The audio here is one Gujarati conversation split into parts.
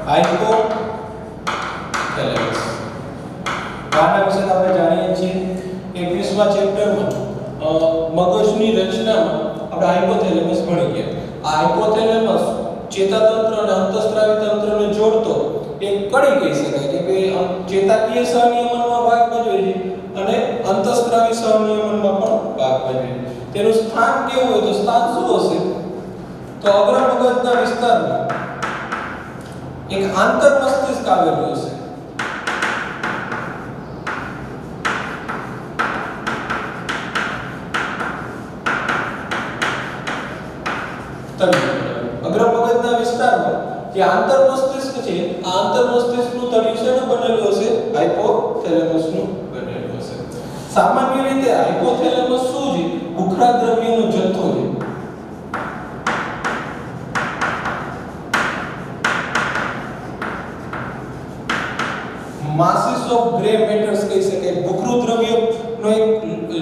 હાઇપોથેલેમસ આના વિશે આપણે જાણીએ છીએ 21મા ચેપ્ટરમાં મગજની રચનામાં આપણે હાઇપોથેલેમસ ભણી ગયા આ હાઇપોથેલેમસ ચેતાતંત્ર અને અંતઃસ્ત્રાવી તંત્રને જોડતો એક કડી કહી શકાય કે ચેતાકીય સહનિયમનમાં ભાગ ભજવે છે અને અંતઃસ્ત્રાવી સહનિયમનમાં પણ ભાગ ભજવે છે તેનું સ્થાન કેવું હોય તો સ્થાન શું હશે તો અગ્ર મગજના વિસ્તારમાં એક આંતર મસ્તિષ્ક આવેલું હશે અગ્ર મગજના વિસ્તારમાં જે આંતર મસ્તિષ્ક છે આ આંતર મસ્તિષ્કનું તળિયું શેનું બનેલું હશે હાઇપોથેલેમસનું બનેલું હશે સામાન્ય રીતે હાઇપોથેલેમસ શું છે ભૂખરા દ્રવ્યનો જથ્થો છે માસીસ ઓફ ગ્રે મેટર્સ કહી શકાય ભૂખરું દ્રવ્યનો એક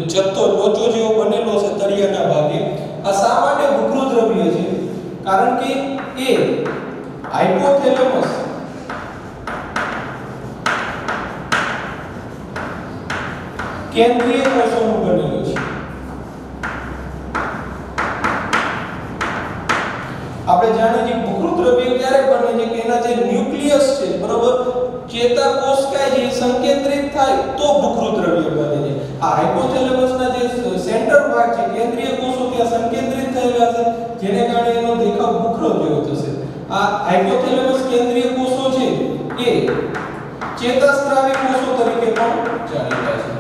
જથ્થો લોચો જેવો બનેલો છે તળિયાના ભાગે આ શા માટે ભૂખરું દ્રવ્ય છે કારણ કે એ હાઇપોથેલેમસ કેન્દ્રીય કોષોનું બનેલું છે આપણે જાણીએ છીએ ભૂખરું દ્રવ્ય ક્યારે બને છે કે એના જે ન્યુક્લિયસ છે બરોબર ચેતાકોષ કાય જે સંકેન્દ્રિત થાય તો ભૂખરું દ્રવ્ય બને છે આ હાઇપોથેલેમસના જે સેન્ટર ભાગ છે કેન્દ્રીય કોષો ત્યાં સંકેન્દ્રિત થયેલા છે જેને કારણે એનો દેખાવ ભૂખરો જેવો થશે આ હાઇપોથેલેમસ કેન્દ્રીય કોષો છે એ ચેતાસ્ત્રાવી કોષો તરીકે પણ જાણીતા છે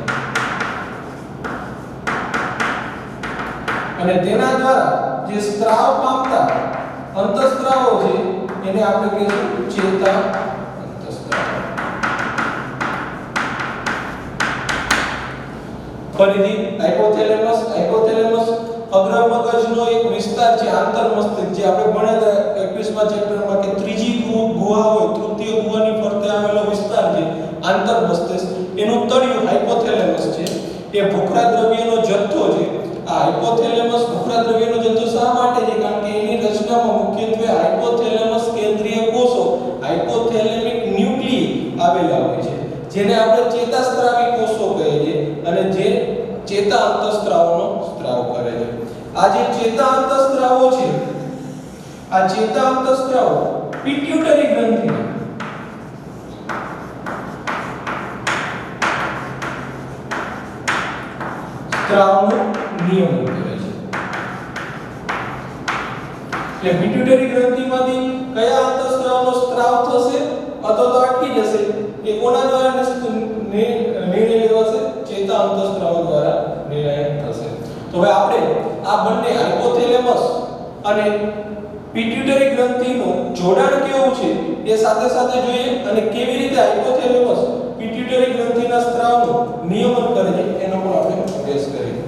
અને તેના દ્વારા જે સ્ત્રાવ પામતા અંતઃસ્ત્રાવો છે એને આપણે કહીશું ચેતા ફરીથી હાઇપોથેલેમસ અગ્ર મગજનો એક વિસ્તાર છે આંતર મસ્તિષ્ક જે આપણે ભણ્યા 21મા ચેપ્ટરમાં કે ત્રીજી ગુહા હોય તૃતીય ગુહાની ફરતે આવેલો વિસ્તાર છે આંતર મસ્તિષ્ક એનું તળિયું હાઇપોથેલેમસ છે એ ભૂખરા દ્રવ્યનો જથ્થો છે આ હાઇપોથેલેમસ ભૂખરા દ્રવ્યનો જથ્થો શા માટે છે કારણ કે એની રચનામાં મુખ્યત્વે હાઇપોથેલેમસ કેન્દ્રીય કોષો હાઇપોથેલેમિક ન્યુક્લિયસ આવેલા હોય છે જેને આપણે ચેતાસ્ત્રાવી કોષો કહીએ છીએ અને જે ચેતા અંતઃસ્ત્રાવનો સ્ત્રાવ કરે છે આ જે ચેતા અંતઃસ્ત્રાવો છે આ ચેતા અંતઃસ્ત્રાવો પિટ્યુટરી ગ્રંથિ સ્ત્રાવનું નિયમન કરે છે એટલે પિટ્યુટરી ગ્રંથિમાંથી કયા અંતઃસ્ત્રાવનો સ્ત્રાવ થશે અથવા તો અટકી જશે એ કોના દ્વારા નિર્ણય લેવાશે ચેતા અંતઃસ્ત્રાવો દ્વારા નિર્ણય થશે તો હવે આપણે આ બંને હાઇપોથેલેમસ અને પિટ્યુટરી ગ્રંથિનું જોડાણ કેવું છે એ સાથે સાથે જોઈએ અને કેવી રીતે હાઇપોથેલેમસ પિટ્યુટરી ગ્રંથિના સ્ત્રાવનું નિયમન કરે છે એનો પણ આપણે અભ્યાસ કરીએ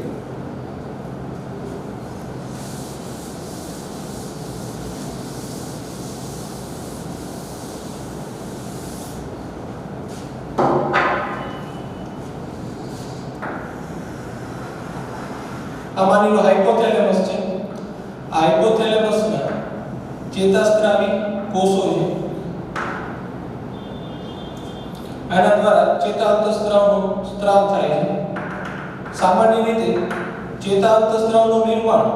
આ માની લો હાઇપોથેલેમસ છે આ હાઇપોથેલેમસમાં ચેતાસ્ત્રાવી કોષો છે આના દ્વારા ચેતા અંતઃસ્ત્રાવનો સ્ત્રાવ થાય છે સામાન્ય રીતે ચેતા અંતઃસ્ત્રાવનું નિર્માણ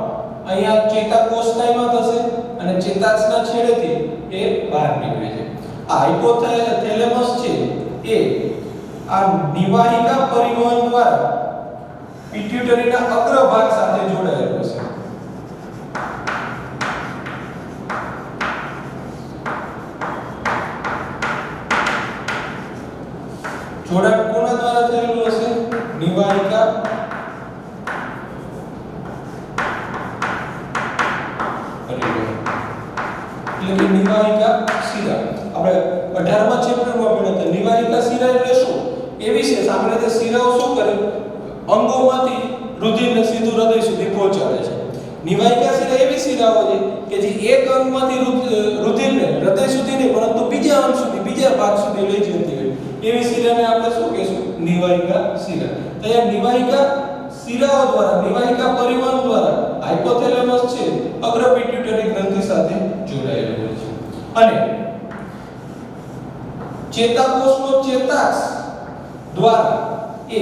અહીંયા ચેતાકોષકાયમાં થશે અને ચેતાક્ષના છેડેથી એ બહાર નીકળે છે આ હાઇપોથેલેમસ છે એ આ નિવાહિકા પરિવહન દ્વારા પિટ્યુટરીના અગ્રભાગ સાથે જોડાયેલો છે જોડાણ કોના દ્વારા થયેલું હશે નિવાહિકા પરિવહન એટલે કે નિવાહિકા શિરા આપણે 18મા ચેપ્ટરમાં ભણ્યા હતા નિવાહિકા શિરા એટલે શું એ વિશે સામાન્ય રીતે શિરાઓ શું કરે અંગોમાંથી રુધિરને સીધું હૃદય સુધી પહોંચાડે છે નિવાહિકા શિરા એવી શિરાઓ છે કે જે એક અંગમાંથી રુધિરને હૃદય સુધી નહીં પરંતુ બીજા અંગ સુધી બીજા ભાગ સુધી લઈ જતી હોય એવી શિરાને આપણે શું કહીશું નિવાહિકા શિરા તો આ નિવાહિકા શિરાઓ દ્વારા નિવાહિકા પરિવહન દ્વારા હાઇપોથેલેમસ છે અગ્ર પિટ્યુટરી ગ્રંથિ સાથે જોડાયેલું હોય છે અને ચેતાકોષનો ચેતાક્ષ દ્વારા એ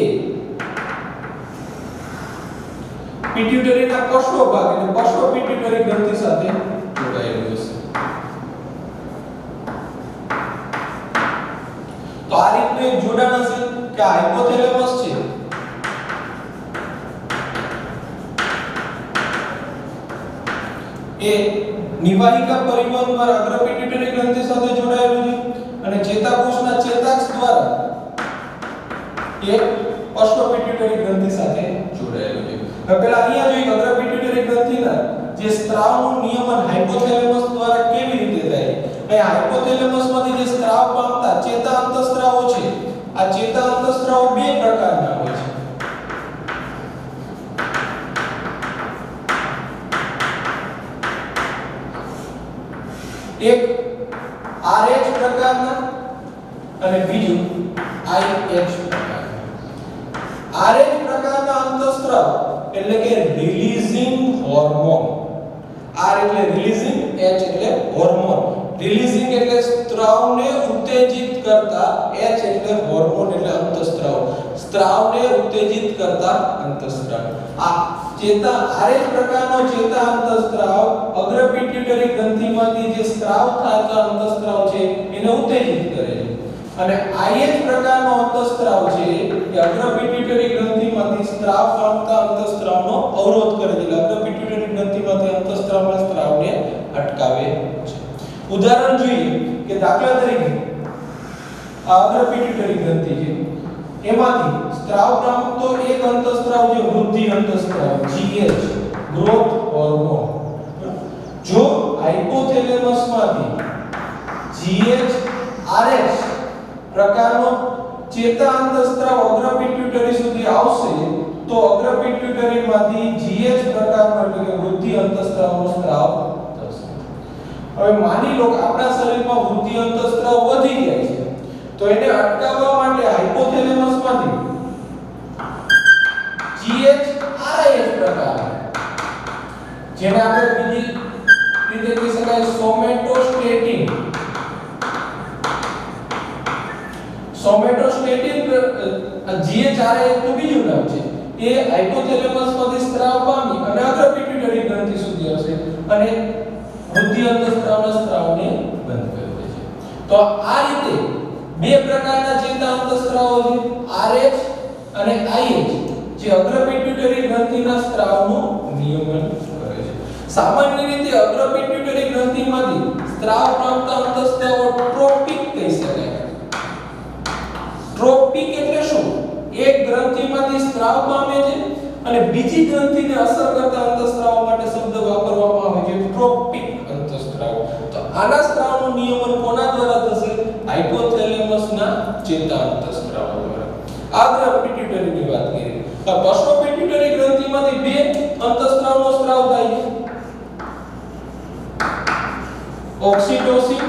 પિટ્યુટરીના પશ્વ ભાગ એટલે પશ્વ પિટ્યુટરી ગ્રંથિ સાથે જોડાયેલું હશે. તો આ રીતનું એક જોડાણ હશે કે આ હાઇપોથેલેમસ છે એ નિવાહિકા પરિવહન દ્વારા અગ્ર પિટ્યુટરી ગ્રંથિ સાથે જોડાયેલું છે અને ચેતાકોષના ચેતાક્ષ દ્વારા એ પશ્વ પિટ્યુટરી ગ્રંથિ સાથે જોડાયેલું છે. હવે પહેલા અહીંયા જોઈએ અગ્ર પિટ્યુટરી ગ્રંથિના જે સ્ત્રાવનું નિયમન હાઇપોથેલેમસ દ્વારા કેવી રીતે થાય. અહીં હાઇપોથેલેમસમાંથી જે સ્ત્રાવ પામતા ચેતા અંતઃસ્ત્રાવો છે આ ચેતા અંતઃસ્ત્રાવો બે પ્રકારના હોય છે. એક RH પ્રકારના અને બીજું IH પ્રકારના. RH પ્રકારના અંતઃસ્ત્રાવ એટલે કે રિલીઝિંગ હોર્મોન. R એટલે રિલીઝિંગ, H એટલે હોર્મોન. રિલીઝિંગ એટલે સ્ત્રાવને ઉત્તેજિત કરતા, H એટલે હોર્મોન એટલે અંતઃસ્ત્રાવ. સ્ત્રાવને ઉત્તેજિત કરતા અંતઃસ્ત્રાવ. આ ચેતા RH પ્રકારનો ચેતા અંતઃસ્ત્રાવ અગ્ર પિટ્યુટરી ગ્રંથિમાંથી જે સ્ત્રાવ થતા અંતઃસ્ત્રાવ છે એને ઉત્તેજિત કરે છે અને IH પ્રકારનો અંતઃસ્ત્રાવ છે એ અગ્ર પિટ્યુટરી ગ્રંથિમાંથી સ્ત્રાવ પામતા અંતઃસ્ત્રાવનો અવરોધ કરે છે. અગ્ર પિટ્યુટરી ગ્રંથિમાંથી અંતઃસ્ત્રાવના સ્ત્રાવને અટકાવે છે. ઉદાહરણ જોઈએ કે દાખલા તરીકે આ અગ્ર પિટ્યુટરી ગ્રંથિ છે એમાંથી સ્ત્રાવ પામતો એક અંતઃસ્ત્રાવ જે વૃદ્ધિ અંતઃસ્ત્રાવ GH ગ્રોથ હોર્મોન. જો હાઇપોથેલેમસમાંથી GH RH પ્રકારનો ચેતા અંતઃસ્ત્રાવ અગ્ર પિટ્યુટરી સુધી આવશે તો અગ્ર પિટ્યુટરીમાંથી GH પ્રકારનો એટલે કે વૃદ્ધિ અંતઃસ્ત્રાવનો સ્ત્રાવ થશે. હવે માની લો કે આપણા શરીરમાં વૃદ્ધિ અંતઃસ્ત્રાવ વધી જાય છે તો એને અટકાવવા માટે હાઇપોથેલેમસમાંથી GH RH પ્રકાર જેને આપણે બીજી રીતે કહી શકાય સોમેટોસ્ટેટિન. સોમેટોસ્ટેટિન GHRH નું બીજું નામ છે. એ હાઇપોથેલેમસમાંથી સ્ત્રાવ પામી અને અગ્ર પિટ્યુટરી ગ્રંથિ સુધી આવશે અને વૃદ્ધિ અંતઃસ્ત્રાવના સ્ત્રાવને બંધ કરી દેશે. તો આ રીતે બે પ્રકારના ચેતા અંતઃસ્ત્રાવો છે RH અને IH જે અગ્ર પિટ્યુટરી ગ્રંથિના સ્ત્રાવનું નિયમન કરે છે. સામાન્ય રીતે અગ્ર પિટ્યુટરી ગ્રંથિમાંથી સ્ત્રાવ પામતા અંતઃસ્ત્રાવો ટ્રોપિક કહી શકાય. ટ્રોપિક એટલે શું? એક ગ્રંથિમાંથી સ્ત્રાવ પામે છે અને બીજી ગ્રંથિને અસર કરતા અંતઃસ્ત્રાવો માટે શબ્દ વાપરવામાં આવે છે ટ્રોપિક અંતઃસ્ત્રાવો. તો આના સ્ત્રાવનું નિયમન કોના દ્વારા થશે? હાઇપોથેલેમસના ચેતા અંતઃસ્ત્રાવો દ્વારા. અગ્ર પિટ્યુટરીની વાત કરીએ તો પશ્વ પિટ્યુટરી ગ્રંથિમાંથી બે અંતઃસ્ત્રાવનો સ્ત્રાવ થાય છે ઓક્સિટોસિન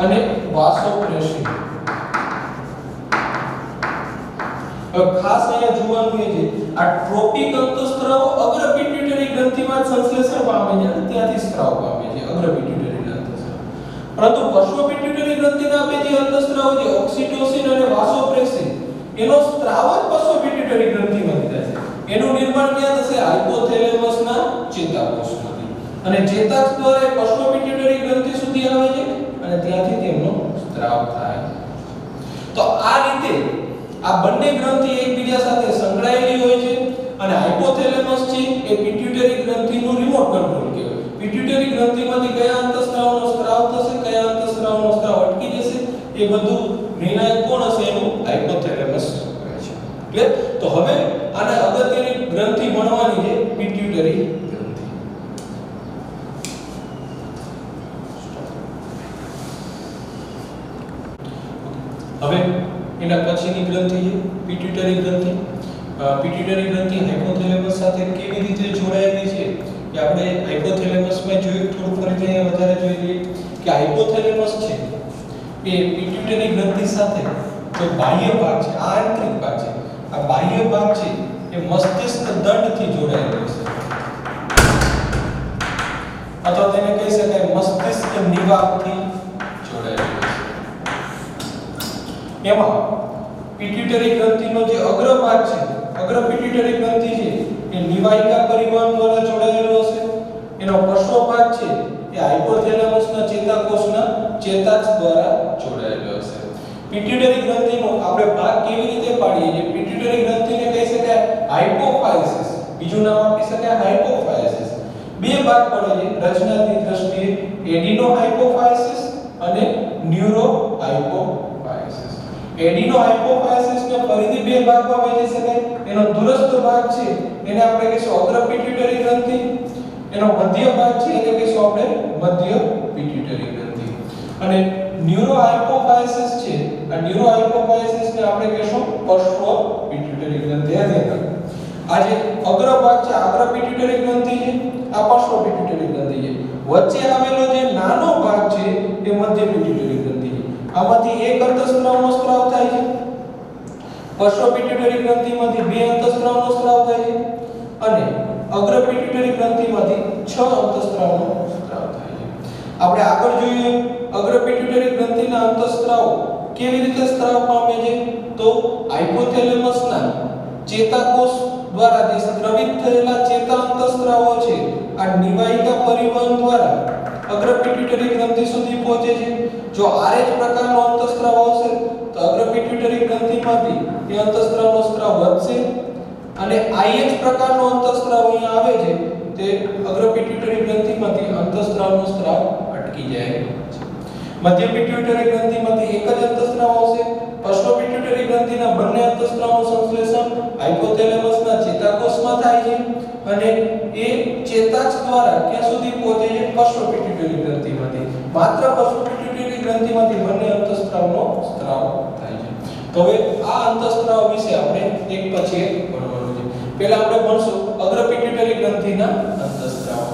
અને વાસોપ્રેસિન. હવે ખાસ અહીંયા જોવાનું એ છે આ ટ્રોપિક અંતઃસ્ત્રાવો અગ્ર પિટ્યુટરી ગ્રંથિમાં સંશ્લેષણ પામે છે અને ત્યાંથી સ્ત્રાવ પામે છે અગ્ર પિટ્યુટરી અંતઃસ્ત્રાવ. પરંતુ પશ્વ પિટ્યુટરી ગ્રંથિના બે જે અંતઃસ્ત્રાવો છે ઓક્સિટોસિન અને વાસોપ્રેસિન એનો સ્ત્રાવ જ પશ્વ પિટ્યુટરી ગ્રંથિમાં થાય છે. એનું નિર્માણ ક્યાં થશે? હાઇપોથેલેમસના ચેતાકોષમાંથી અને ચેતાક્ષ દ્વારા એ પશ્વ પિટ્યુટરી ગ્રંથિ સુધી આવે છે અને ત્યાંથી તેમનો સ્ત્રાવ થાય. તો આ રીતે આ બંને ગ્રંથિ એકબીજા સાથે સંકળાયેલી હોય છે અને હાઇપોથેલેમસ છે એ પિટ્યુટરી ગ્રંથિનું રિમોટ કંટ્રોલ કહેવાય. પિટ્યુટરી ગ્રંથિમાંથી કયા અંતઃસ્ત્રાવનો સ્ત્રાવ થશે, કયા અંતઃસ્ત્રાવનો સ્ત્રાવ અટકી જશે એ બધું નિર્ણાયક કોણ હશે? એનું હાઇપોથેલેમસ હોય છે. ક્લિયર? તો હવે આને અગત્યની ગ્રંથિ ભણવાની છે પિટ્યુટરી ગ્રંથિ. હવે એના પછીની ગ્રંથિ છે પિટ્યુટરી ગ્રંથિ. પિટ્યુટરી ગ્રંથિ હાઇપોથેલેમસ સાથે કેવી રીતે જોડાયેલી છે કે આપણે હાઇપોથેલેમસમાં જોયું. થોડું ફરીથી અહીંયા વધારે જોઈ લઈએ કે હાઇપોથેલેમસ છે એ પિટ્યુટરી ગ્રંથિ સાથે જો બાહ્ય ભાગ છે, આ આંતરિક ભાગ છે, આ બાહ્ય ભાગ છે એ મસ્તિષ્ક દંડથી જોડાયેલો છે અથવા તેને કહી શકાય મસ્તિષ્ક નિવાહથી જોડાયેલું છે. એમાં પિટ્યુટરી ગ્રંથિનો જે અગ્રભાગ છે, અગ્ર પિટ્યુટરી ગ્રંથિ છે એ નિવાહિકા પરિવહન દ્વારા જોડાયેલો હશે. એનો પશ્વ ભાગ છે એ હાઇપોથેલેમસના ચેતાકોષના ચેતાક્ષ દ્વારા જોડાયેલો હશે. પિટ્યુટરી ગ્રંથિનો આપણે ભાગ કેવી રીતે પાડીએ છીએ? પિટ્યુટરી ગ્રંથિને કહી શકાય હાઇપોફાઇસિસ, બીજું નામ આપી શકાય હાઇપોફાઇસિસ. બે ભાગ પડે છે રચનાની દ્રષ્ટિએ, એડિનો હાઇપોફાઇસિસ અને ન્યુરો હાઇપોફાઇસિસ. એડિનો હાઇપોફાઇસિસ ને ફરીથી બે ભાગમાં વહેંચી શકાય. એનો દૂરસ્થ ભાગ છે એને આપણે કહીશું અગ્ર પિટ્યુટરી ગ્રંથિ, એનો મધ્ય ભાગ છે એને કહીશું આપણે મધ્ય પિટ્યુટરી ગ્રંથિ. અને ન્યુરો હાઇપોફાઇસિસ છે, આ ન્યુરો હાઇપોફાઇસિસ ને આપણે કહીશું પશ્વ પિટ્યુટરી ગ્રંથિ. આ જે અગ્ર ભાગ છે અગ્ર પિટ્યુટરી ગ્રંથિ છે, આ પશ્વ પિટ્યુટરી ગ્રંથિ છે. વચ્ચે આવેલો જે નાનો ભાગ છે એ મધ્ય પિટ્યુટરી ગ્રંથિ છે. આમાંથી એક અંતઃસ્ત્રાવનો સ્ત્રાવ થાય છે. પશ્વ પિટ્યુટરી ગ્રંથિમાંથી બે અંતઃસ્ત્રાવનો સ્ત્રાવ થાય છે અને અગ્ર પિટ્યુટરી ગ્રંથિમાંથી 6 અંતઃસ્ત્રાવનો સ્ત્રાવ થાય છે. આપણે આગળ જોઈએ અગ્ર પિટ્યુટરી ગ્રંથિના અંતઃસ્ત્રાવ કેવી રીતે સ્ત્રાવ પામે છે? તો હાઇપોથેલેમસના ચેતાકોષ દ્વારા જે સ્ત્રવિત થયેલા ચેતા અંતઃસ્ત્રાવો છે આ નિવાહિકા પરિવહન દ્વારા અગ્ર પિટ્યુટરી ગ્રંથિ સુધી પહોંચે છે. જો RH પ્રકારનો અંતઃસ્ત્રાવ આવશે તો અગ્ર પિટ્યુટરી ગ્રંથિમાંથી એ અંતઃસ્ત્રાવનો સ્ત્રાવ વધશે અને IH પ્રકારનો અંતઃસ્ત્રાવ અહીંયા આવે છે તે અગ્ર પિટ્યુટરી ગ્રંથિમાંથી અંતઃસ્ત્રાવનો સ્ત્રાવ અટકી જાય છે. મધ્ય પિટ્યુટરી ગ્રંથિમાંથી એક જ અંતઃસ્ત્રાવ આવશે. પશ્વ પિટ્યુટરી ગ્રંથિના બંને અંતઃસ્ત્રાવનું સંશ્લેષણ હાઇપોથેલેમસના ચેતાકોષમાં થાય છે અને એ ચેતાક્ષ દ્વારા ક્યાં સુધી પહોંચે છે? પશ્વ પિટ્યુટરી ગ્રંથિમાંથી. માત્ર પશ્વ પિટ્યુટરી ગ્રંથિમાંથી બંને અંતઃસ્ત્રાવનો સ્ત્રાવ થાય છે. તો હવે આ અંતઃસ્ત્રાવ વિશે આપણે એક પછી એક ભણવાનું છે. પહેલા આપણે ભણશું અગ્ર પિટ્યુટરી ગ્રંથિના અંતઃસ્ત્રાવ.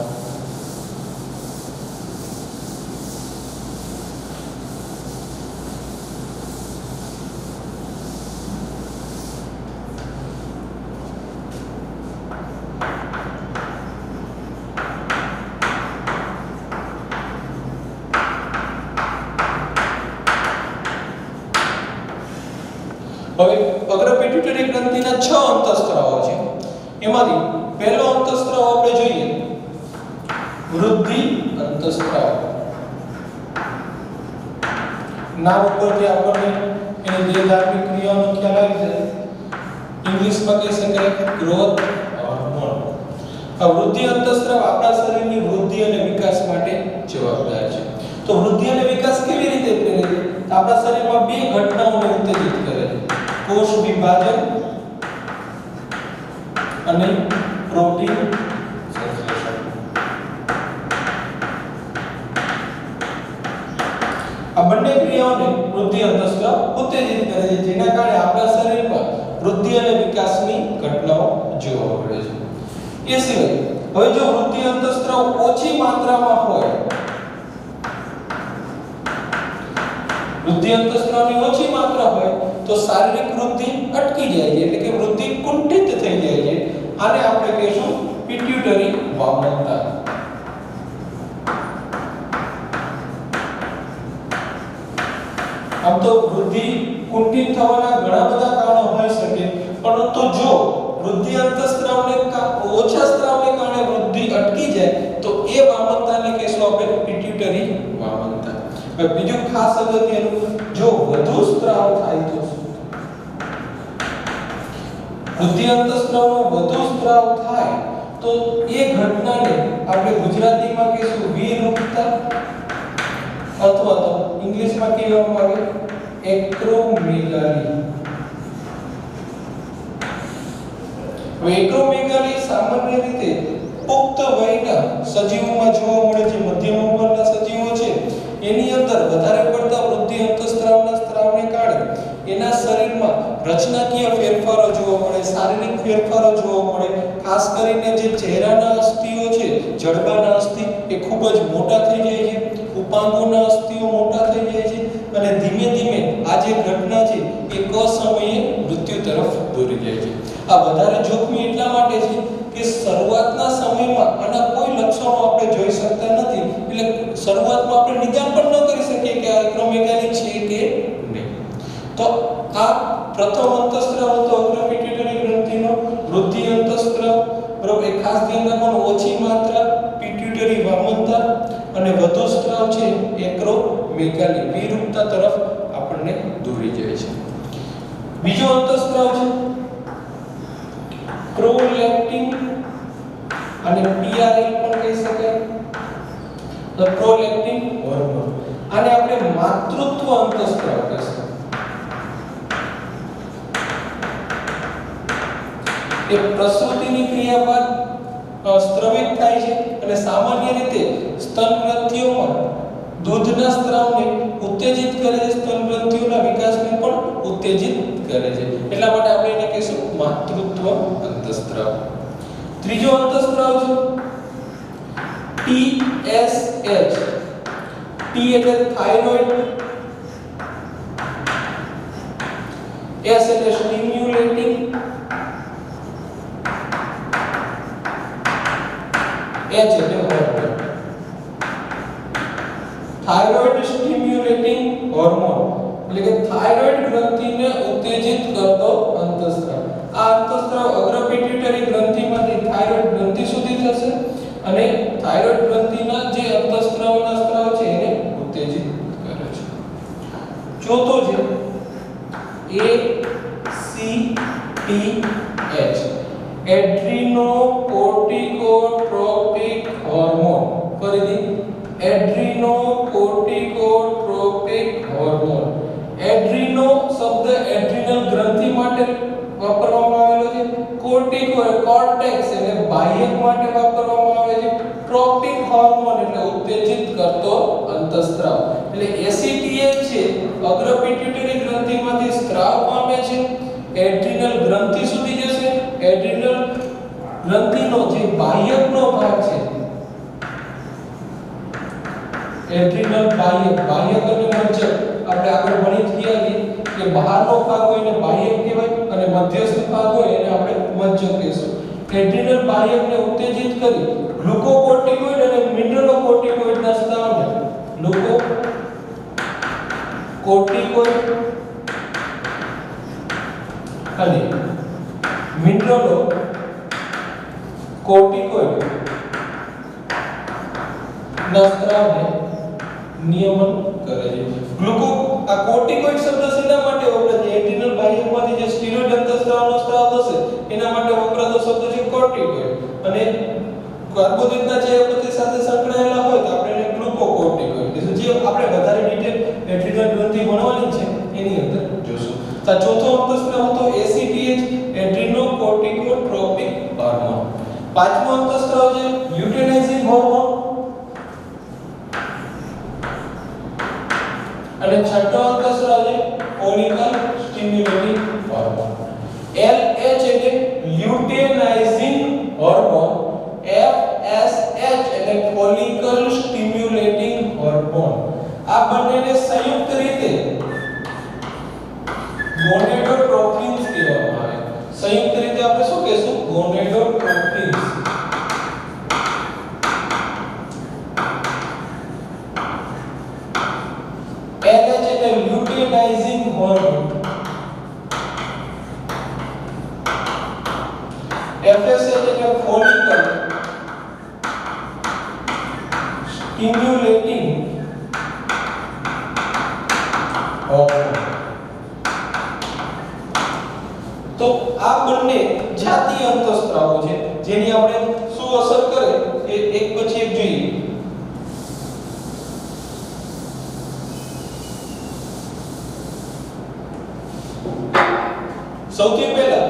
હવે અગ્ર પિટ્યુટરી ગ્રંથિના 6 અંતઃસ્ત્રાવો છે. એમાંથી પહેલો અંતઃસ્ત્રાવ આપણે જોઈએ વૃદ્ધિ અંતઃસ્ત્રાવ. નામ ઉપરથી આપણને એની દેહધાર્મિક ક્રિયાનો ખ્યાલ આવી જાય. ઇંગ્લિશમાં કહી શકાય ગ્રોથ હોર્મોન. આ વૃદ્ધિ અંતઃસ્ત્રાવ આપણા શરીરની વૃદ્ધિ અને વિકાસ માટે જવાબદાર છે. તો વૃદ્ધિ અને વિકાસ કેવી રીતે કરે છે? આપણા શરીરમાં બે ઘટનાઓને ઉત્તેજિત કરે છે. કોષ વિભાજન અને પ્રોટીન સંશ્લેષણ. આ બંને ક્રિયાઓને વૃદ્ધિ અંતઃસ્ત્રાવ ઉત્તેજિત કરે છે જેના કારણે આપણા શરીરમાં વૃદ્ધિ અને વિકાસની ઘટનાઓ જોવા મળે છે. એ સિવાય હવે જો વૃદ્ધિ અંતઃસ્ત્રાવ ઓછી માત્રામાં હોય, વૃદ્ધિ અંતઃસ્ત્રાવની ઓછી માત્રા હોય તો શારીરિક વૃદ્ધિ અટકી જાય છે, એટલે કે વૃદ્ધિ કુંઠિત થઈ જાય છે. આને આપણે કહીશું પિટ્યુટરી વામનતા. આમ તો વૃદ્ધિ કુંઠિત થવાના ઘણા બધા કારણો હોઈ શકે, પરંતુ જો વૃદ્ધિ અંતઃસ્ત્રાવને ઓછા સ્ત્રાવને કારણે વૃદ્ધિ અટકી જાય તો એ વામનતાને કહીશું આપણે પિટ્યુટરી વામનતા. હવે બીજું ખાસ અગત્યનું, જો વધુ સ્ત્રાવ થાય તો વૃદ્ધિ અંતઃસ્ત્રાવનો વધુ સ્ત્રાવ થાય તો એ ઘટનાને આપણે ગુજરાતીમાં કહીશું વિરૂપતા અથવા તો ઇંગ્લિશમાં કહેવામાં આવે એક્રોમેગાલી. હવે એક્રોમેગાલી સામાન્ય રીતે પુખ્ત વયના સજીવોમાં જોવા મળે છે. મધ્યમ ઉંમરના સજીવો છે એની અંદર વધારે પડતા વૃદ્ધિ અંતઃસ્ત્રાવના સ્ત્રાવને કારણે એના શરીરમાં રચનાકીય ફેરફારો જોવા મળે, શારીરિક ફેરફારો જોવા મળે. ખાસ કરીને જે ચહેરાના અસ્થિઓ છે, જડબાના અસ્થિ એ ખૂબ જ મોટા થઈ જાય છે, ઉપાંગોના અસ્થિઓ મોટા થઈ જાય છે અને ધીમે ધીમે આ જે ઘટના છે એ સમયે મૃત્યુ તરફ દોરી જાય છે. આ વધારે જોખમી એટલા માટે છે કે શરૂઆતના સમયમાં આના કોઈ લક્ષણો આપણે જોઈ શકતા નથી, એટલે શરૂઆતમાં આપણે નિદાન પણ ન કરી શકીએ કે આ એક્રોમેગાલી છે કે નહીં. તો આ પ્રથમ અંતઃસ્ત્રાવ હતો અગ્ર પિટ્યુટરી ગ્રંથિનો વૃદ્ધિ અંતઃસ્ત્રાવ. બરોબર, એ ખાસ ધ્યાન રાખવાનું, ઓછી માત્રા પિટ્યુટરી વામનતા અને વધુ સ્ત્રાવ છે એક્રોમેગાલી વિરૂપતા તરફ આપણને દોરી જાય છે. બીજો અંતઃસ્ત્રાવ છે પ્રોલેક્ટિન અને પીઆરએલ પણ કહી શકાય. તો પ્રોલેક્ટિન હોર્મોન, આને આપણે માતૃત્વ અંતઃસ્ત્રાવ કહીશું. એ પ્રસૂતિની ક્રિયા બાદ સ્ત્રવિત થાય છે અને સામાન્ય રીતે સ્તન ગ્રંથિઓમાં દૂધના સ્ત્રાવને ઉત્તેજિત કરે છે, સ્તન ગ્રંથિઓના વિકાસને પણ ઉત્તેજિત કરે છે. એટલા માટે આપણે એને કહીશું માતૃત્વ અંતઃસ્ત્રાવ. ત્રીજો અંતઃસ્ત્રાવ છે TSH. T એટલે થાઇરોઇડ, S એટલે સ્ટિમ્યુલેટિંગ, H એટલે હોર્મોન. થાઇરોઇડ સ્ટિમ્યુલેટિંગ હોર્મોન એટલે કે થાઇરોઇડ ગ્રંથિને ઉત્તેજિત કરતો અંતઃસ્ત્રાવ. આ અંતઃસ્ત્રાવ અગ્ર પિટ્યુટરી ગ્રંથિમાંથી થાઇરોઇડ ગ્રંથિ સુધી થશે અને થાઇરોઇડ ગ્રંથિના જે અંતઃસ્ત્રાવના સ્ત્રાવ છે એને ઉત્તેજિત કરે છે. ચોથો છે ACTH એડ્રીનોકોર્ટિકોટ્રોપિક હોર્મોન. ફરીથી એડ્રીનોકોર્ટિકોટ્રોપિક હોર્મોન. એડ્રીનો શબ્દ એડ્રીનલ ગ્રંથિ માટે વાપરવામાં આવેલો છે. કોર્ટિકો કોર્ટેક્સ એટલે બાહ્યક માટે વાપરવામાં આવે છે. ટ્રોપિક હોર્મોન એટલે ઉત્તેજિત કરતો અંતઃસ્ત્રાવ. એટલે ACTH છે અગ્ર પિટ્યુટરી ગ્રંથિમાંથી સ્ત્રાવ પામે છે, એડ્રીનલ ગ્રંથિ સુધી જશે. એડ્રીનલ ગ્રંથિનો જે બાહ્યકનો ભાગ છે, એડ્રીનલ બાહ્યક અને મજ્જક આપણે આગળ ભણી ગયા કે બહારનો ભાગ હોય એને બાહ્યક કહેવાય અને મધ્યસ્થ ભાગ હોય એને આપણે મજ્જક કહીશું. એડ્રીનલ બાહ્યકને ઉત્તેજિત કરી ગ્લુકોકોર્ટિકોઇડ અને મિનરલોકોર્ટિકોઇડના સ્ત્રાવને ગ્લુકોકોર્ટિકોઇડ અને મિનરલોકોર્ટિકોઇડ ના સ્ત્રાવને નિયમન કરે છે. આ કોર્ટિકોઇડ શબ્દ શેના માટે વપરાય છે? એડ્રીનલ બાહ્યકમાંથી જે સ્ટીરોઇડ અંતઃસ્ત્રાવનો સ્ત્રાવ થશે એના માટે વપરાતો શબ્દ છે કોર્ટિકોઇડ. અને કાર્બોદિતના ચયાપચય સાથે સંકળાયેલા હોય તો આપણે એને ગ્લુકોકોર્ટિકોઇડ કહીશું. જે આપણે વધારે ડિટેલ એડ્રીનલ ગ્રંથિ ભણવાની છે એની અંદર જોશું. તો ચોથો અંતઃસ્ત્રાવ હતો ACTH એડ્રીનોકોર્ટિકોટ્રોપિક હોર્મોન. પાંચમો અંતઃસ્ત્રાવ છે લ્યુટેનાઇઝિંગ હોર્મોન અને છઠ્ઠો અંતઃસ્ત્રાવ છે ફોલિકલ સ્ટિમ્યુલેટિંગ હોર્મોન. LH એટલે લ્યુટેનાઇઝિંગ હોર્મોન, FSH એટલે ફોલિકલ સ્ટિમ્યુલેટિંગ હોર્મોન. આ બંનેને સંયુક્ત રીતે ગોનેડોટ્રોફિન્સ કહેવામાં આવે. સંયુક્ત રીતે આપણે શું કહીશું? ગોનેડોટ્રોફિન્સ. LH એટલે લ્યુટેનાઇઝિંગ હોર્મોન, FSH એટલે ફોલિકલ સ્ટિમ્યુલેટિંગ હોર્મોન. તો આ બંને જાતીય અંતઃસ્ત્રાવો છે જેની આપણે શું અસર કરે એ એક પછી એક જોઈએ. સૌથી પહેલા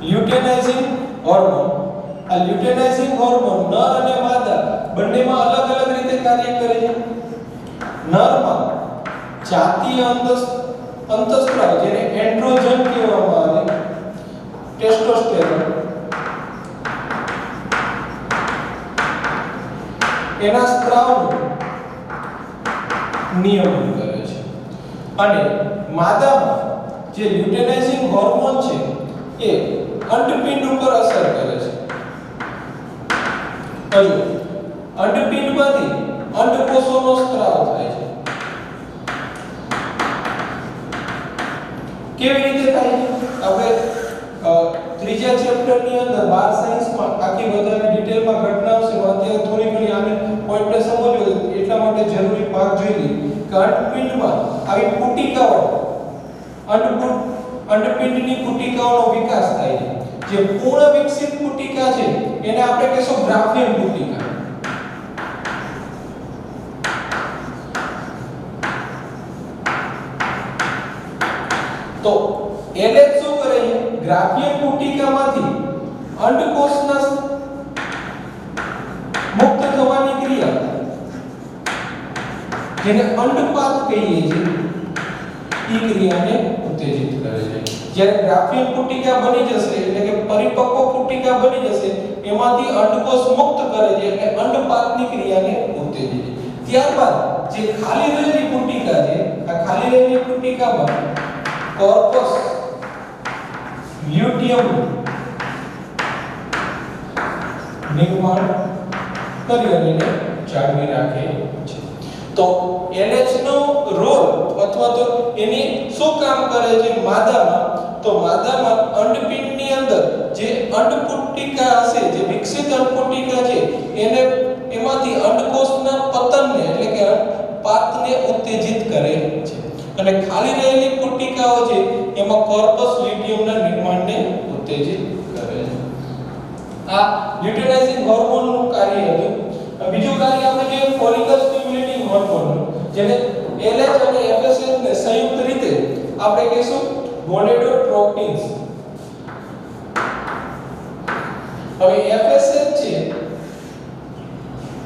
લ્યુટેનાઇઝિંગ હોર્મોન. આ લ્યુટેનાઇઝિંગ હોર્મોન નર અને માદા બંનેમાં અલગ અલગ રીતે કાર્ય કરે છે. નરમાં જાતીય અંતઃસ્ત્રાવ જેને એન્ડ્રોજન કહેવામાં આવે, ટેસ્ટોસ્ટેરોન, એના સ્ત્રાવનું નિયમન કરે છે. અને માદામાં જે લ્યુટેનાઇઝિંગ હોર્મોન છે એ અંડપિંડ ઉપર અસર કરે છે. હજુ અંડપિંડમાંથી અંડકોષોનો સ્ત્રાવ થાય છે. કેવી રીતે થાય છે? આપણે ત્રીજા ચેપ્ટરની અંદર બાર સાયન્સમાં આખી વધારે ડિટેલમાં ઘટનાઓ છે. અત્યારે થોડી ઘણી આને પોઈન્ટને સમજવું એટલા માટે જરૂરી ભાગ જોઈ લઈએ કે અંડપિંડમાં આવી પુટિકાઓ અંડપિંડની પુટિકાઓનો વિકાસ થાય છે. જે પૂર્ણ વિકસિત પુટિકા છે એને આપણે કહેશું ગ્રાફિયન પુટિકા. તો એલેચ શું કરે છે? ગ્રાફિયન પુટિકામાંથી અંડકોષના મુક્ત થવાની ક્રિયા જેને અંડપાત કહીએ છીએ એ ક્રિયાને ઉત્તેજિત કરે છે. જ્યારે ગ્રાફિયન પુટિકા બની જશે એટલે કે પરિપક્વ પુટિકા બની જશે એમાંથી અંડકોષ મુક્ત કરે છે એટલે અંડપાતની ક્રિયાને ઉત્તેજિત. ત્યારબાદ જે ખાલી રહેલી પુટિકા છે આ ખાલી રહેલી પુટિકામાં કોર્પસ લ્યુટિયમ નિર્માણ કરી અને જાળવી રાખે છે. તો LH નો રોલ અથવા તો એની શું કામ કરે છે માદામાં? તો માદામાં અંડપિંડની અંદર જે અંડપુટિકા હશે, જે વિકસિત અંડપુટિકા છે એને એમાંથી અંડકોષના પતનને એટલે કે પાતને ઉત્તેજિત કરે છે. અને ખાલી રહેલી પુટિકાઓ છે એમાં કોર્પસ લ્યુટિયમના નિર્માણને ઉત્તેજિત કરે છે. આ લ્યુટિનાઇઝિંગ હોર્મોનનું કાર્ય હતું. બીજું કાર્ય આપણે જે ફોલિકલ સ્ટિમ્યુલેટિંગ હોર્મોન જેને LH અને FSH ને સંયુક્ત રીતે આપણે કહીશું ગોનેડોટ્રોપિન્સ. હવે FSH છે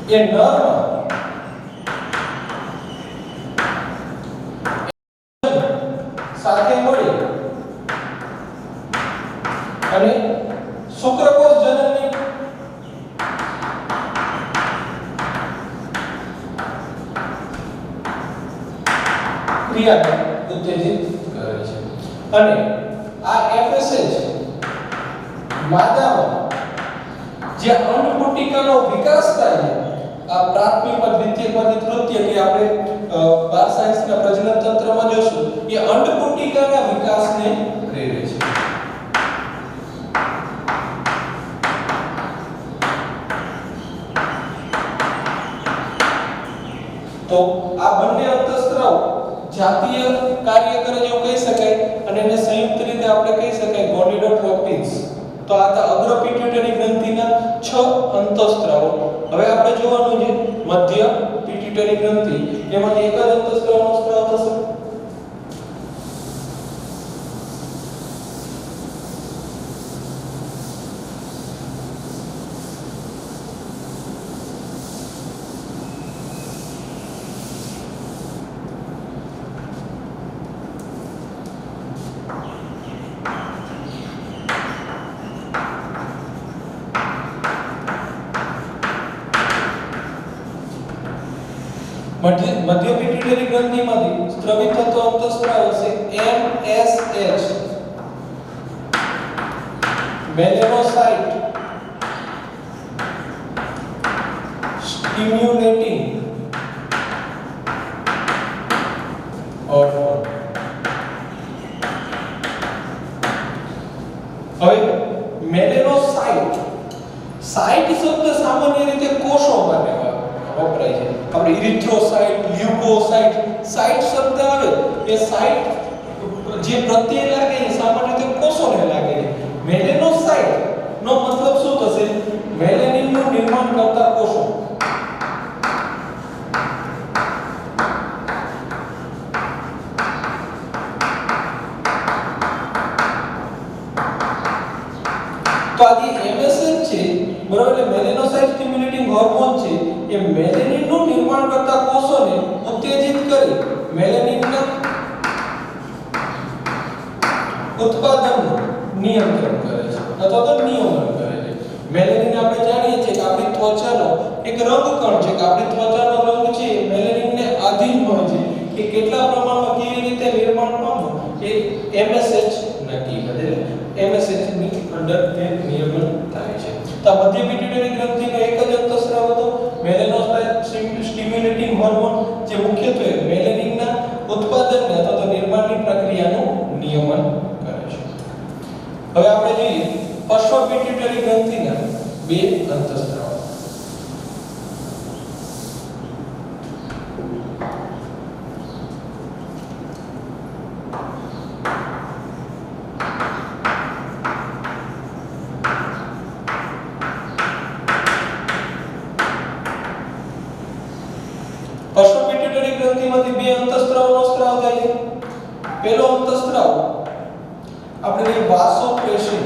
એ નરમાં સાથે મળી અને શુક્રકોષ જનનની ક્રિયાને ઉત્તેજિત કરે છે. અને આ FSH માદામાં જે અંડપુટિકાનો વિકાસ થાય છે આ પ્રાથમિક દ્વિતીયક તૃતીયક કે આપણે બાર સાયન્સના પ્રજનન તંત્રમાં જોશું એ અંડપુટિકાના વિકાસને પ્રેરે છે. તો આ બંને અંતઃસ્ત્રાવ જાતીય કાર્ય કરે એવું કહી શકાય અને એને સંયુક્ત રીતે આપણે કહી શકાય ગોનેડોટ્રોપિન્સ. તો આ હતા અગ્ર પિટ્યુટરી ગ્રંથિના 6 અંતઃસ્ત્રાવો. હવે આપણે જોવાનું છે મધ્ય પિટ્યુટરી ગ્રંથિ, એમાંથી એક જ અંતઃસ્ત્રાવનો સ્ત્રાવ થશે. મધ્ય પિટ્યુટરી ગ્રંથિમાંથી સ્ત્રવિત થતો અંતઃસ્ત્રાવ છે MSH મેલેનોસાઇટ સ્ટિમ્યુલેટિંગ હોર્મોન. હવે મેલેનોસાઇટ સાઇટ શબ્દ સામાન્ય રીતે કોષો માટે વપરાય છે. આપણે ઇરિથ્રોસાઇટ, લ્યુકોસાઇટ, સાઇટ શબ્દ આવે એ સાઇટ જે પ્રત્યય લાગે એ સામાન્ય રીતે કોષોને લાગે છે. મેલેનોસાઇટ નો મતલબ શું થશે? મેલેનિનનું નિર્માણ કરતા કોષો. તો આ જે MSH છે બરાબર, એટલે મેલેનોસાઇટ સ્ટિમ્યુલેટિંગ હોર્મોન છે એ મેલેનિનનું નિર્માણ કરતા કોષોને ઉત્તેજિત કરી મેલેનિનના ઉત્પાદનનું નિયંત્રણ કરે છે અથવા તો નિયમન કરે છે. મેલેનિન આપણે જાણીએ છીએ કે આપણી ત્વચાનો એક રંગકણ છે કે આપણી ત્વચાનો રંગ છે મેલેનિનને આધીન હોય છે કે કેટલા પ્રમાણમાં કેવી રીતે નિર્માણ પામવું એ MSH નક્કી કરે. MSH ની અંદર તે નિયમન થાય છે. તો મધ્ય પિટ્યુટરી ગ્રંથિનો એક જ અંતઃસ્રાવ હતો મેલેનોસ્ટિમ્યુલેટિંગ હોર્મોન, જે મુખ્યત્વે મેલેનિનના ઉત્પાદનને અથવા તો નિર્માણની પ્રક્રિયાનું નિયમન કરે છે. હવે આપણે જોઈએ પશ્ચ પિટ્યુટરી ગ્રંથિના બે અંતઃસ્રાવ. પશ્ચ પિટ્યુટરી ગ્રંથિમાંથી બે અંતઃસ્રાવનો સ્રાવ થાય છે. પહેલો અંતઃસ્રાવ આપણે વાસોપ્રેસિન.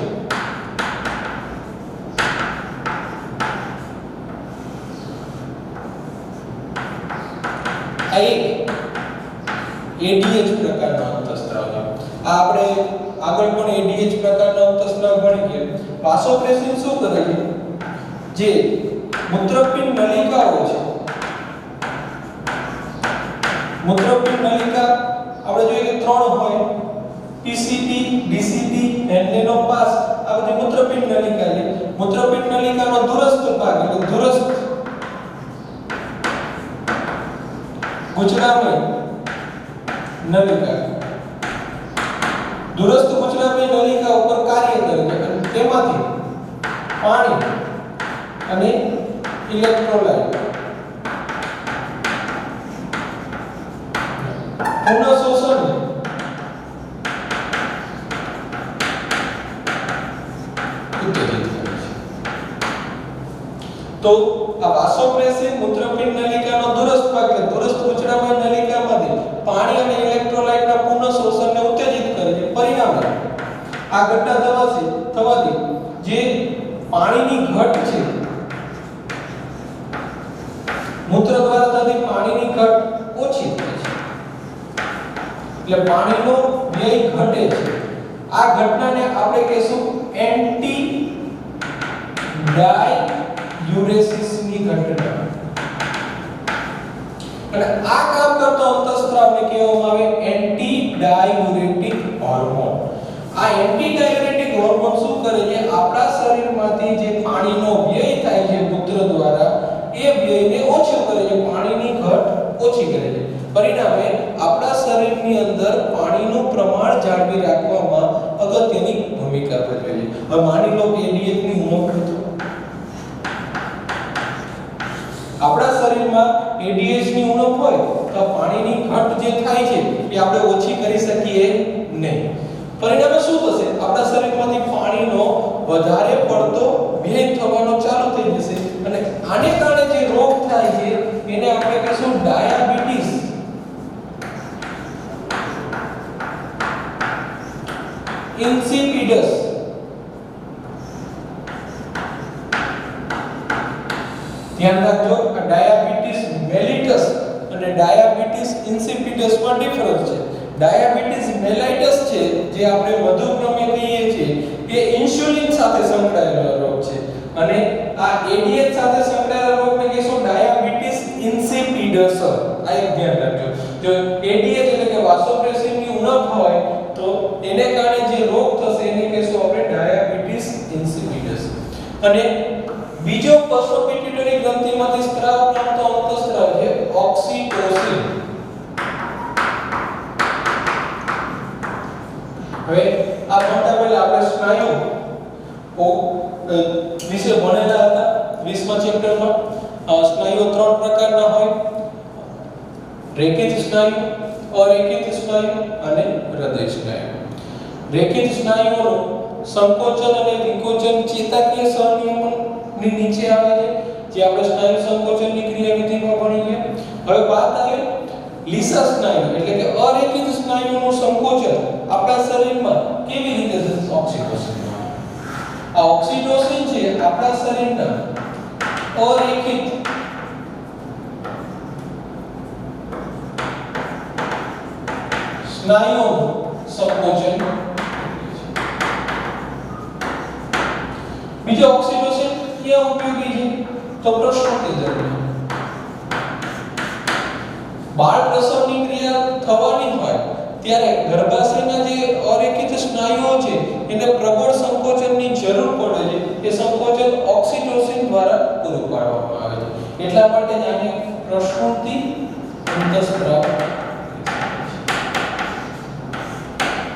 આ એક ADH પ્રકારનો અંતઃસ્રાવ છે. આ આપણે આગળ પણ ADH પ્રકારનો અંતઃસ્રાવ ભણી ગયા. વાસોપ્રેસિન શું કરે છે? જે મૂત્રપિંડ નલિકાઓ છે, મૂત્રપિંડ નલિકા આપણે જોઈએ કે ત્રણ હોય, PCT, DCT અને લેનોપાસ. આ બધી મૂત્રપિંડ નલિકા છે. મૂત્રપિંડ નલિકાનો દૂરસ્થ ભાગ એટલે દૂરસ્થ ગુચડામય નલિકા, દૂરસ્થ ગુચડામય નલિકા ઉપર કાર્ય કરે છે અને તેમાંથી પાણી અને ઇલેક્ટ્રોલાઇટ પુનઃ શોષણ તો આ વાસોપ્રેસિન મૂત્રપિંડ નલિકાનો દૂરસ્થ ભાગ એટલે દૂરસ્થ ગુચડામય નલિકામાંથી પાણી અને ઇલેક્ટ્રોલાઇટના પુનઃ શોષણને ઉત્તેજિત કરે છે. પરિણામે આ ઘટના થવાથી જે પાણીની ઘટ છે, મૂત્ર દ્વારા થતી પાણીની ઘટ ઓછી થાય છે, એટલે પાણીનો વ્યય ઘટે છે. આ ઘટનાને આપણે કહીશું એન્ટી ડાયયુરેસિસની ઘટના. અને આ કામ કરતો અંતઃસ્રાવને કહેવામાં આવે એન્ટી ડાયુરેટિક હોર્મોન. આ એન્ટી ડાયુરેટિક હોર્મોન શું કરે છે? આપણા શરીરમાંથી જે પાણીનો વ્યય થાય છે મૂત્ર દ્વારા, એ વ્યયને ઓછો કરે છે, પાણીની ઘટ ઓછી કરે છે. પરિણામે આપણા શરીરની અંદર પાણીનું પ્રમાણ જાળવી રાખવામાં અગત્યની ભૂમિકા ભજવે છે. હવે માની લો કે ADH ની ઉણપ હતો, આપણા શરીરમાં ADH ની ઉણપ હોય તો પાણીની ઘટ જે થાય છે એ આપણે ઓછી કરી શકીએ નહીં. પરિણામે શું થશે? આપણા શરીરમાંથી પાણીનો વધારે પડતો વ્યય થવાનો ચાલુ થઈ જશે અને આને કારણે જે રોગ થાય છે એને આપણે કહીશું ડાયાબિટીસ. ઇન્સિપિડસ. ધ્યાન રાખજો, આ ડાયાબિટીસ મેલિટસ અને ડાયાબિટીસ ઇન્સિપિડસ માં ડિફરન્સ છે. ડાયાબિટીસ મેલાઇટસ છે જે આપણે મધુપ્રમેહ કહીએ છીએ, એ ઇન્સ્યુલિન સાથે સંકળાયેલો રોગ છે અને આ ADH સાથે સંકળાયેલા રોગને કહીશું ડાયાબિટીસ ઇન્સિપિડસ. આ એક ધ્યાન રાખજો. જો ADH એટલે કે વાસોપ્રેસિનની ઉણપ હોય તો એને કારણે જે રોગ થશે એને કહીશું આપણે ડાયાબિટીસ ઇન્સિપિડસ. અને બીજો પશ્ચ પિટ્યુટરી ગ્રંથિમાંથી સ્ત્રાવ પામતો અંતઃસ્ત્રાવ છે ઓક્સિટોસિન. હવે આ ભણતા પહેલા આપણે સ્નાયુ વિશે ભણેલા હતા 20મા ચેપ્ટરમાં. સ્નાયુઓ ત્રણ પ્રકારના હોય: રેખિત સ્નાયુ, અરેખિત સ્નાયુ અને હૃદય સ્નાયુ. રેખિત સ્નાયુઓનું સંકોચન અને વિકોચન ચેતાકીય સહનિયમનની નીચે આવે છે, જે આપણે સ્નાયુ સંકોચનની ક્રિયાવિધિમાં ભણી છે. હવે વાત આવે લીસા સ્નાયુ એટલે કે અરેખિત સ્નાયુનું સંકોચન આપણા શરીરમાં કેવી રીતે થશે? ઓક્સિટોસિન. આ ઓક્સિટોસિન છે આપણા શરીરના અરેખિત સ્નાયુઓનું સંકોચન. બીજો ઓક્સિટોસિન ક્યાં ઉપયોગી છે? તો પ્રસૂતિ દરમિયાન બાળ પ્રસવની ક્રિયા થવાની હોય ત્યારે ગર્ભાશયના જે અરેખિત સ્નાયુઓ છે એને પ્રબળ સંકોચનની જરૂર પડે છે. એ સંકોચન ઓક્સિટોસિન દ્વારા પૂરું પાડવામાં આવે છે. એટલા માટે જ આને પ્રસૂતિ અંતઃસ્ત્રાવ.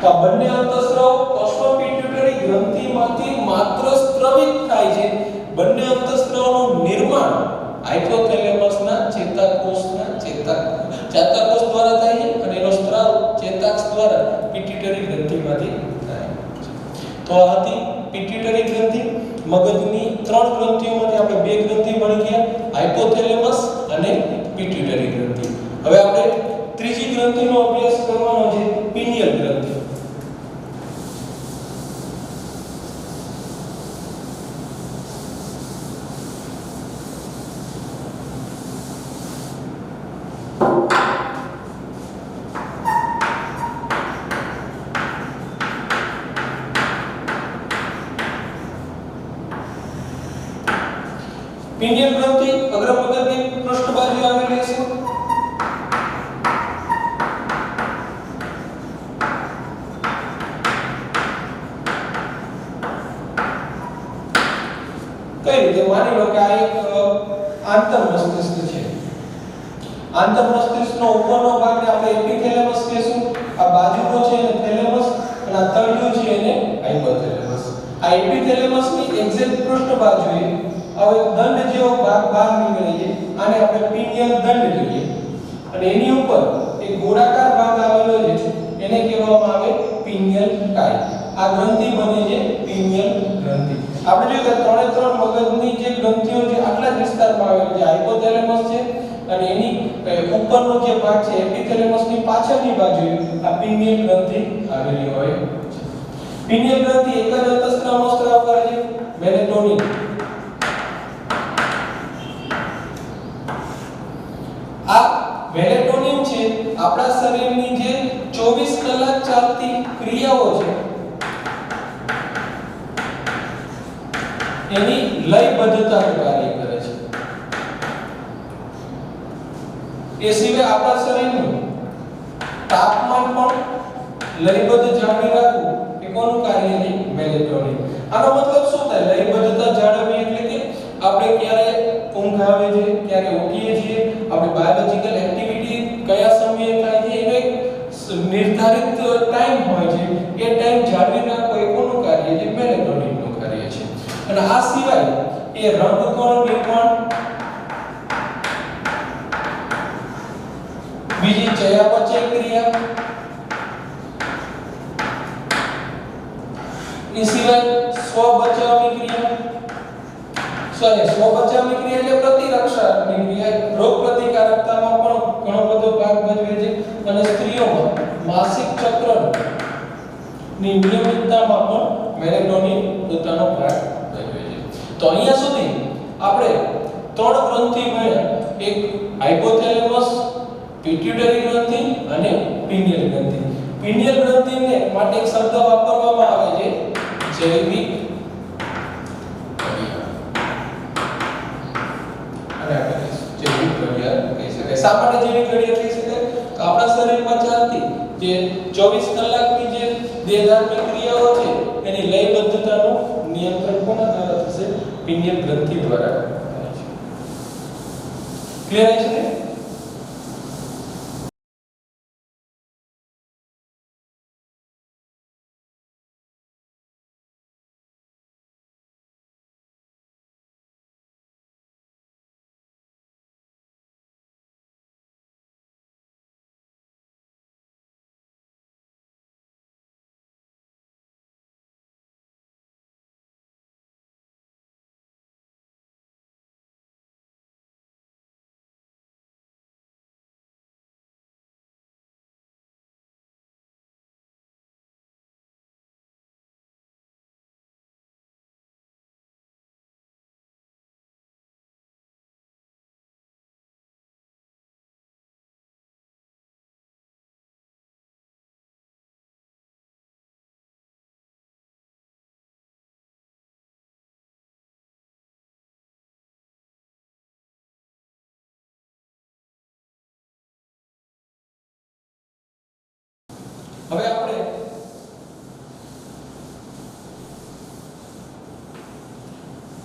તો બંને અંતઃસ્ત્રાવ પશ્ચ ગ્રંથિમાંથી માત્ર સ્ત્રવિત થાય છે. બંને અંતઃસ્ત્રાવનું નિર્માણ હાઇપોથેલેમસના ચેતાકોષના ચેતાકોષ દ્વારા થાય છે અને એનો સ્ત્રાવ ચેતાક્ષ દ્વારા પિટ્યુટરી ગ્રંથિમાંથી થાય છે. તો આ હતી પિટ્યુટરી ગ્રંથિ. મગજની ત્રણ ગ્રંથિઓમાંથી આપણે બે ગ્રંથિ ભણી ગયા, હાઇપોથેલેમસ અને પિટ્યુટરી ગ્રંથિ. હવે આપણે ત્રીજી ગ્રંથિનો અભ્યાસ કરવાનો છે, પિનિયલ ગ્રંથિ. પિનિયલ ગ્રંથિ અગ્ર મગજની પૃષ્ઠ બાજુ આવેલી છે. કઈ રીતે? માની લો કે આ એક આંતર મસ્તિષ્ક છે. આંતર મસ્તિષ્કનો ઉપરનો ભાગને આપણે એપિથેલેમસ કહીશું. આ બાજુનો છે એને થેલેમસ અને આ તળિયું છે એને હાઇપોથેલેમસ. આ એપિથેલેમસની એક્ઝેક્ટ પૃષ્ઠ બાજુએ હવે દંડ જેવો ભાગ બહાર નીકળે છે. આને આપણે પિનિયલ દંડ કહીએ. અને એની ઉપર એક ગોળાકાર ભાગ આવેલો છે એને કહેવામાં આવે પિનિયલ ટાઈ. આ ગ્રંથિ બને છે પિનિયલ ગ્રંથિ. આપણે જોઈએ કે ત્રણે ત્રણ મગજની જે ગ્રંથિઓ છે આટલા જ વિસ્તારમાં આવેલી છે. હાઇપોથેલેમસ છે અને એની ઉપરનો જે ભાગ છે એપિથેલેમસની પાછળની બાજુએ આ પિનિયલ ગ્રંથિ આવેલી હોય છે. પિનિયલ ગ્રંથિ એક જ અંતઃસ્ત્રાવનો સ્ત્રાવ કરે છે, મેલેટોનિન. આ મેલેટોનિન છે આપણા શરીરની જે 24 કલાક ચાલતી ક્રિયાઓ છે એની લયબદ્ધતાનું કાર્ય કરે છે. એ સિવાય આપણા શરીરનું તાપમાન પણ લયબદ્ધ જાળવી રાખવું એ કોનું કાર્ય છે? મેલેટોનિન. આનો મતલબ શું થાય? લયબદ્ધતા જાળવવી એટલે કે આપણે ક્યારે ઊંઘ આવે છે, ક્યારે ઉઠીએ છીએ, આપણે બાયોલોજિકલ એક્ટિવિટી કયા સમયે થાય છે એનો એક નિર્ધારિત ટાઈમ હોય છે. એ ટાઈમ જાળવી રાખવો એ કોનું કાર્ય છે? મેલેટોનિનનું કાર્ય છે. અને આ સિવાય એ રંગકણનું નિર્માણ, બીજી ચયાપચય ક્રિયા, એ સિવાય સ્વબચાવની ક્રિયા, સ્વબચાવની ક્રિયા એટલે પ્રતિરક્ષાની ક્રિયા, રોગ પ્રતિકારકતામાં પણ ઘણો બધો ભાગ ભજવે છે. અને સ્ત્રીઓમાં માસિક ચક્રની નિયમિતતામાં પણ મેલેટોનિન પોતાનો ભાગ ભજવે છે. તો અહીંયા સુધી આપણે ત્રણ ગ્રંથિ ભણ્યા, એક હાઇપોથેલેમસ, પિટ્યુટરી ગ્રંથિ અને પિનિયલ ગ્રંથિ. પિનિયલ ગ્રંથિને માટે એક શબ્દ વાપરવામાં આવે છે, જૈવિક ઘડિયાળ. અને આપણે જૈવિક ઘડિયાળ કહી શકાય. શા માટે જૈવિક ઘડિયાળ કહી શકાય? તો આપણા શરીરમાં ચાલતી જે 24 કલાકની જે દેહધાર્મિક ક્રિયાઓ છે એની લયબદ્ધતાનું નિયંત્રણ કોના દ્વારા થશે? પિનિયલ ગ્રંથિ દ્વારા થાય છે. ક્લિયર છે? હવે આપણે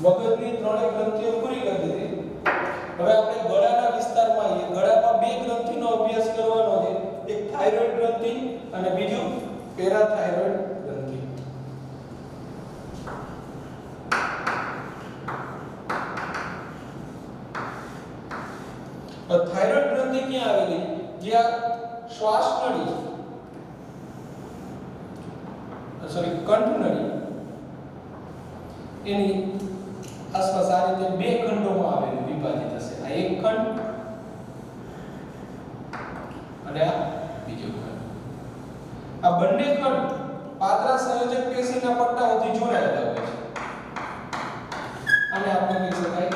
મગજની ત્રણેય ગ્રંથિઓ પૂરી કરી દીધી. હવે આપણે ગળાના વિસ્તારમાં આવીએ. ગળામાં બે ગ્રંથિનો અભ્યાસ કરવાનો છે. એક થાઇરોઇડ ગ્રંથિ અને બીજું પેરાથાઇરોઇડ ગ્રંથિ. થાઇરોઇડ ગ્રંથિ ક્યાં આવેલી? જ્યાં શ્વાસ નળી કંઠ નળી એની આસપાસ આ રીતે બે ખંડોમાં આવેલું વિભાજિત હશે. આ એક ખંડ અને આ બીજો ખંડ. આ બંને ખંડ પાત્રા સંયોજક પેશીના પટ્ટાઓથી જોડાયેલા હોય છે. આને આપણે કહી શકાય